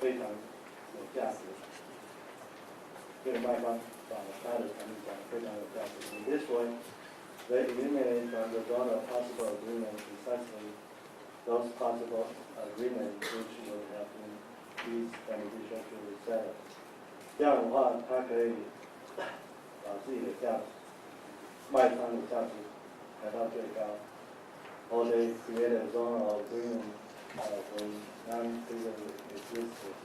非常有价值。这个卖方把他的产品讲得非常有价值。In this way, they eliminate from the donor possible agreements precisely those possible agreements which would have been least beneficial to the seller. 这样的话，他可以把自己的价值、卖方的价值抬到最高。Or they create a zone of agreement when non-previously existed.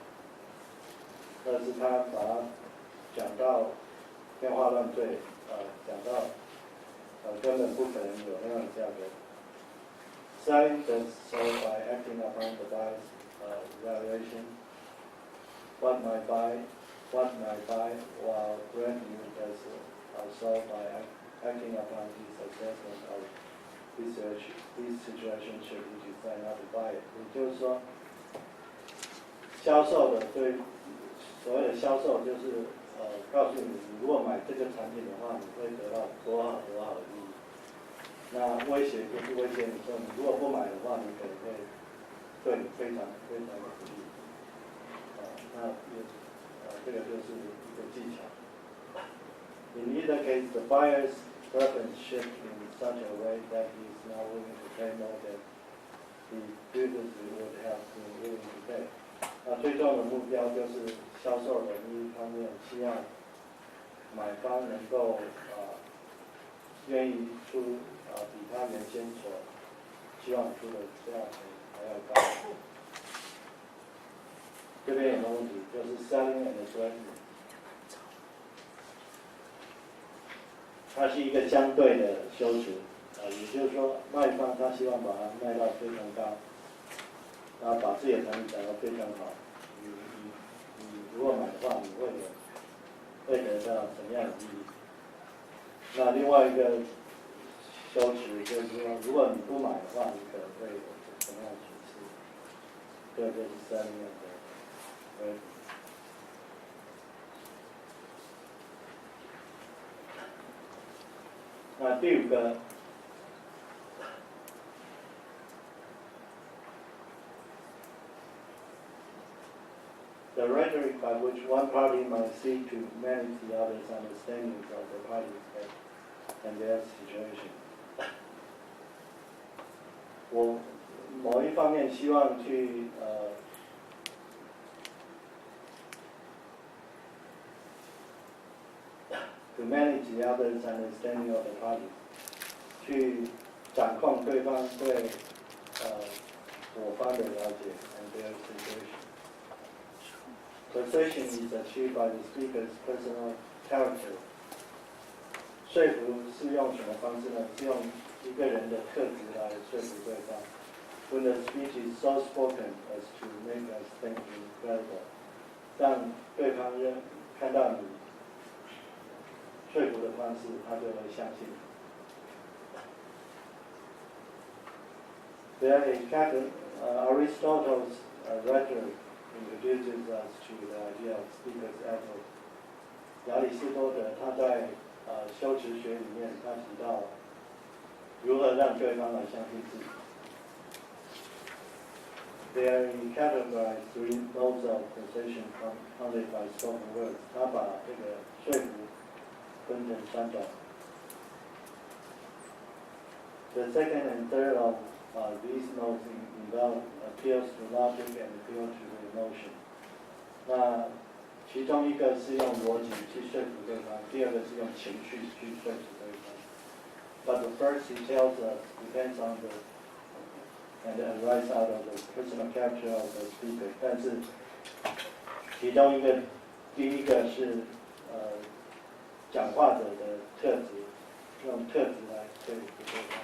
但是他把它讲到天花乱坠，讲到根本不可能有那样的价格。Selling does so by acting upon the buyer's evaluation. What might buy, while revenue does so by acting upon his assessment of this situation should be decided not to buy it. 也就是说，销售的对所谓的销售就是告诉你，你如果买这个产品的话，你会得到多好多好的利益。那威胁就是威胁你说，你如果不买的话，你可能会对你非常非常有利。那这个就是一个技巧。In either case, the buyer's preference shift in such a way that he is now willing to pay more than he previously would have been willing to pay. 那最终的目标就是销售的一方面，希望买方能够愿意出比他原先所希望出的价钱还要高。这边有个问题，就是 selling and trading， 它是一个相对的修辞也就是说，卖方他希望把它卖到非常高，然后把自己的产品讲得非常好。你如果买的话，你会得到什么样的利益？那另外一个修辞就是说，如果你不买的话，你可能会有什么样的损失？这就是 selling and trading。那第五个，the rhetoric by which one party might seek to manage the other's understanding of the parties and their situation. 我某一方面希望去to manage the other's understanding of the parties， 去掌控对方对我方的了解 and their situation. Persuasion is achieved by the speaker's personal character. 说服是用什么方式呢？是用一个人的特质来说服对方。When the speech is so spoken as to make us think incredible， 让对方看到你说服的方式，他就会相信。Aristotle's rhetoric introduces us to the idea of speaker's effort. 亚里士多德他在修辞学里面，他提到如何让对方来相信自己。They are categorized three modes of persuasion founded by spoken words. 他把这个说服分成三种。The second and third of these modes involve appeals to logic and appeal to the emotion. 那其中一个是用逻辑去说服对方，第二个是用情绪去说服对方。But the first he tells us depends on the and arise out of the personal character of the speaker. 但是其中第一个是讲话者的特质，用特质来说服对方。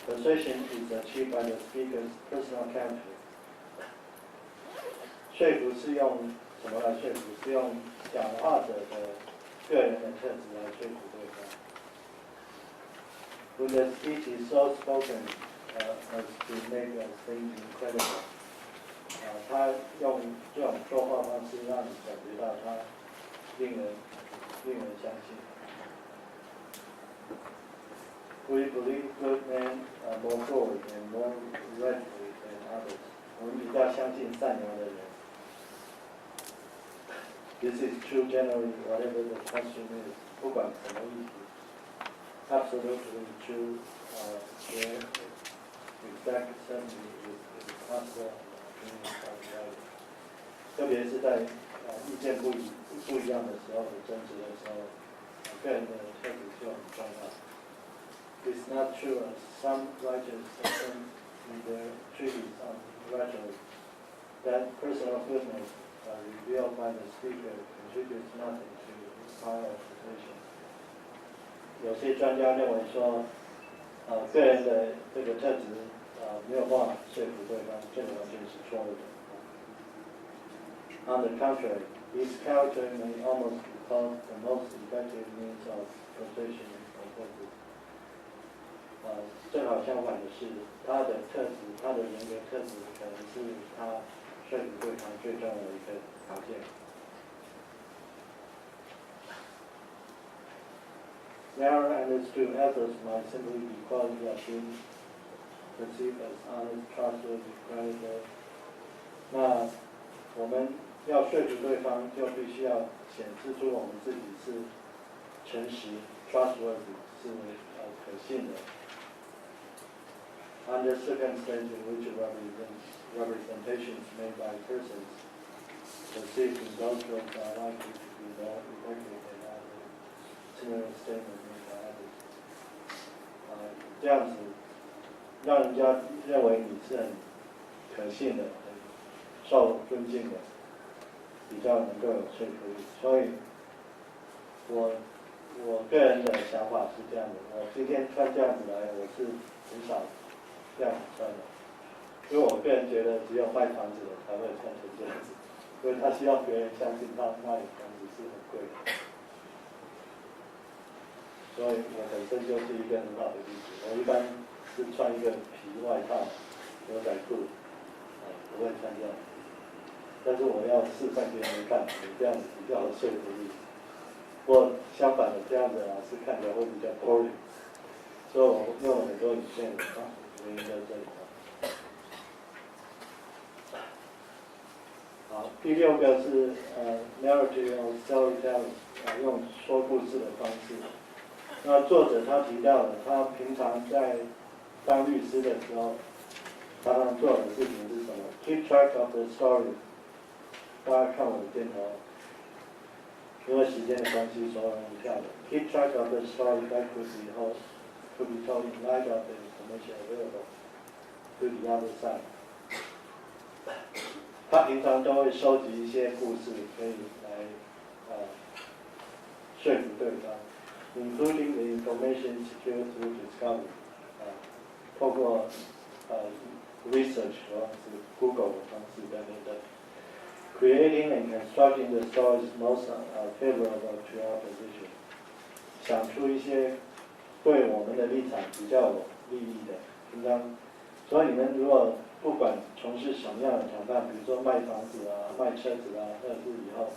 Persuasion is achieved by the speaker's personal character. 说服是用什么来说服？是用讲话者的个人的特质来说服对方。When the speech is so spoken as to make us think incredible， 他用这种说话方式让你感觉到他令人相信。We believe good men are more forward and more readily than others. 我们比较相信善良的人， This is true generally, whatever the question is. 不管什么议题 ，absolutely true. There, exact certainty is possible. 特别是在意见不一样的时候的争执的时候，个人的特质就很重要。It's not true as some writers often in their treatise on rhetoric that personal goodness revealed by the speaker contributes nothing to power persuasion. 有些专家认为说，个人的这个特质没有办法说服对方，这个完全是错误的。On the contrary, his character may almost be called the most effective means of persuasion or purpose. 正好相反的是，他的特质，他的人格特质，可能是他说服对方最重要的一个条件。Narrow understood efforts might simply be qualities of being perceived as honest, trustworthy, credible. 那我们要说服对方，就必须要显示出我们自己是诚实 trustworthy 是可信的。Under circumstances in which representations made by persons perceived in those words are likely to be more effective than others, similar statements made by others. 这样子让人家认为你是很可信的、很受尊敬的。比较能够有说服力，所以我个人的想法是这样的，我今天穿这样子来，我是很少这样子穿的，因为我个人觉得只有卖房子的才会穿成这样子，因为他希望别人相信他卖房子是很贵的，所以我本身就是一个很好的例子。我一般是穿一个皮外套、牛仔裤，不会穿这样。但是我要示范给你们看，这样子比较有说服力。或相反的，这样子是看起来会比较 boring。所以我用了很多影片原因在这里。好，第六个是narrative storytelling，用说故事的方式。那作者他提到了，他平常在当律师的时候，常常做的事情是什么 ？Keep track of the story。大家看我的镜头，因为时间的关系，所以我们跳的。Keep track of the story that could be told in light of the information available to the other side. 他平常都会收集一些故事，可以来说服对方 ，including the information secured through discovery. 透过research 或是 Google 的方式等等。Creating and constructing the stories most favorable to our position. 想出一些对我们的立场比较有利益的，平常，所以你们如果不管从事什么样的谈判，比如说卖房子卖车子或者是以后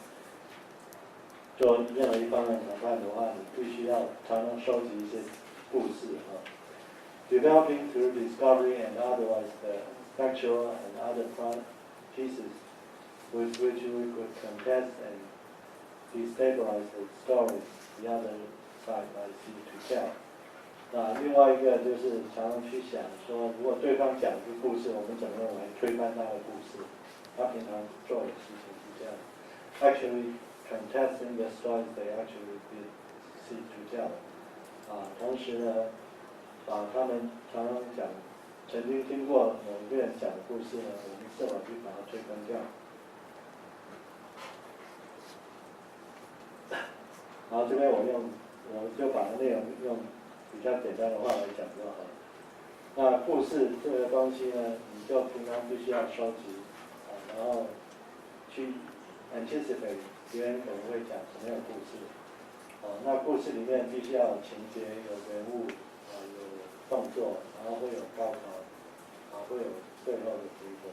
做任何一方面谈判的话，你必须要常常收集一些故事Developing through discovery and otherwise the factual and other pieces with which we could contest and destabilize the stories the other side might seek to tell. 那另外一个就是常常去想说，如果对方讲一个故事，我们怎么样来推翻他的故事？他平常做的事情是这样。Actually, contesting the stories they actually did seek to tell. 同时呢，把他们常常讲，曾经听过某一个人讲的故事呢，我们设法去把它推翻掉。好，这边我就把内容用比较简单的话来讲就好了。那故事这个东西呢，你就平常必须要收集，然后去 anticipate 别人可能会讲什么样的故事。那故事里面必须要有情节、有人物，有动作，然后会有高潮，会有最后的结果。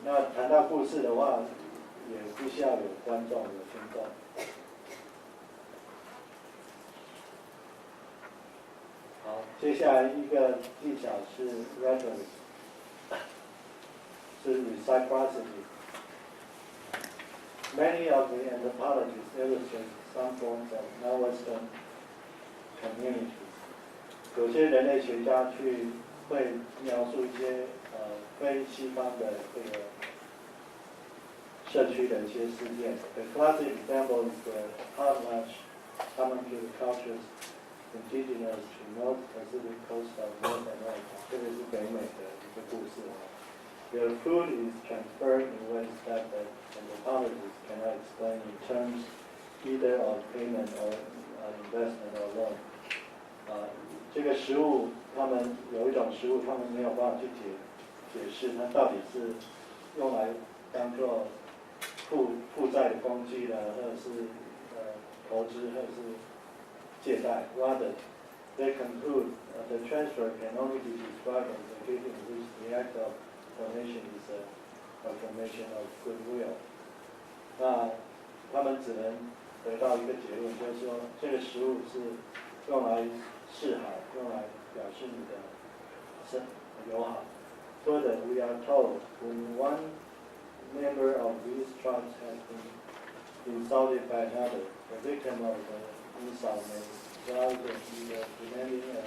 那谈到故事的话，也必须要有观众、有听众。好，接接下来一个技巧是 rhetoric， 是 reciprocity。Many of the anthropologists illustrate some forms of non-Western communities。有些人类学家会描述一些非西方的这个社区的一些事件。The classic example is the potlatch common to the cultures indigenous to North Pacific coast of North America。这个是北美的一个故事啊。Their food is transferred in ways that the anthropologists cannot explain in terms either of payment or investment or loan。这个食物，他们有一种食物，他们没有办法去解释它到底是用来当做负债的工具呢，或者是投资，或者是借贷。Rather, they conclude the transfer can only be described as a gift in which the act of donation is a confirmation of goodwill。那他们只能得到一个结论，就是说这个食物是用来示好，用来表示你的友好。Further, we are told when one member of these tribes has been insulted by another, the victim of the insult may result in either demanding a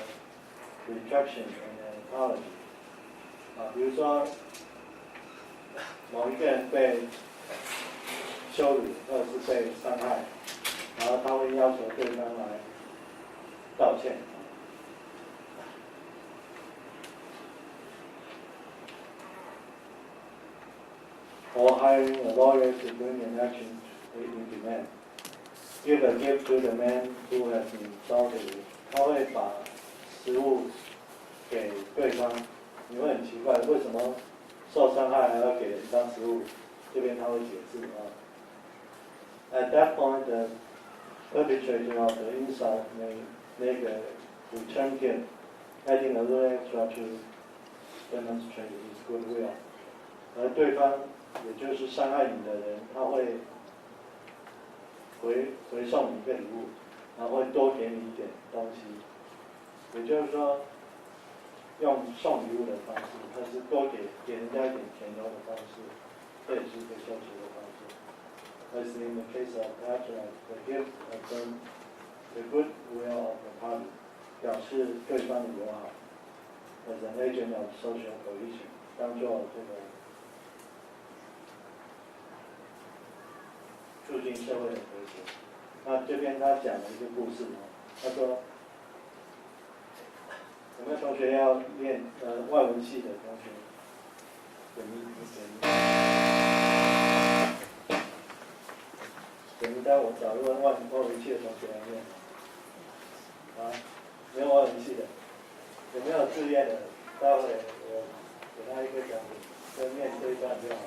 retraction and an apology。比如说某一个人被羞辱或者是被伤害，然后他会要求对方来道歉。Or hiring a lawyer to bring an action in demand. Give a gift to the man who has been insulted. 他会把食物给对方，你会很奇怪，为什么受伤害还要给人当食物？这边他会解释啊。At that point, the perpetrator of the insult may make a return gift, adding a little extra to demonstrate his goodwill. 而对方，也就是伤害你的人，他会回送你一个礼物，然后会多给你一点东西。也就是说，用送礼物的方式，它是多给人家一点甜头的方式，这也是一个修辞的方式。As in the case of patronage, the gift affirms the goodwill of the party， 表示对方的友好。As an agent of social cohesion， 当做这个促进社会的和谐。那这边他讲了一个故事啊，他说。有没有同学要练外文系的同学？等一下，我找一个外文系的同学来念。啊，没有外文系的，有没有自愿的？待会我给他一个讲题，就念这一段就好，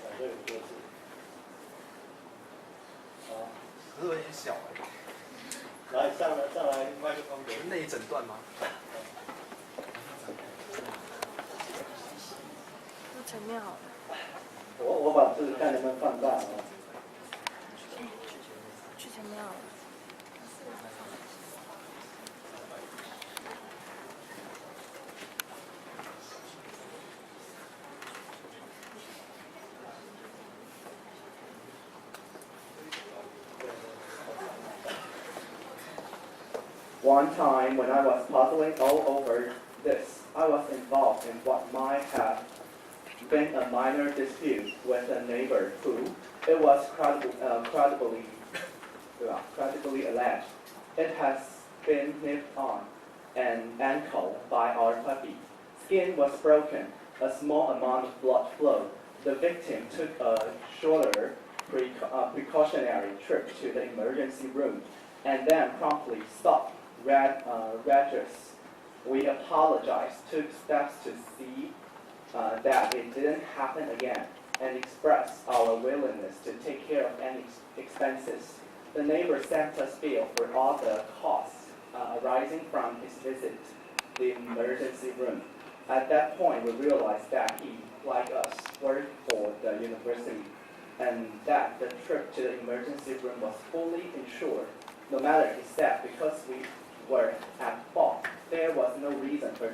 讲这个故事。啊。可是有点小来，上来麦克风给。那一整段吗？前面好了。我把这个看能不能放大啊？去前面好了。One time when I was puzzling all over this, I was involved in what might have been a minor dispute with a neighbor who, it was credibly alleged, it has been nipped on an ankle by our puppy. Skin was broken, a small amount of blood flowed. The victim took a shorter precautionary trip to the emergency room and then promptly stopped Regis. We apologized, took steps to see that it didn't happen again, and expressed our willingness to take care of any expenses. The neighbor sent us bill for all the costs arising from his visit to the emergency room. At that point, we realized that he, like us, worked for the university, and that the trip to the emergency room was fully insured. No matter, he said, because we were at fault, there was no reason for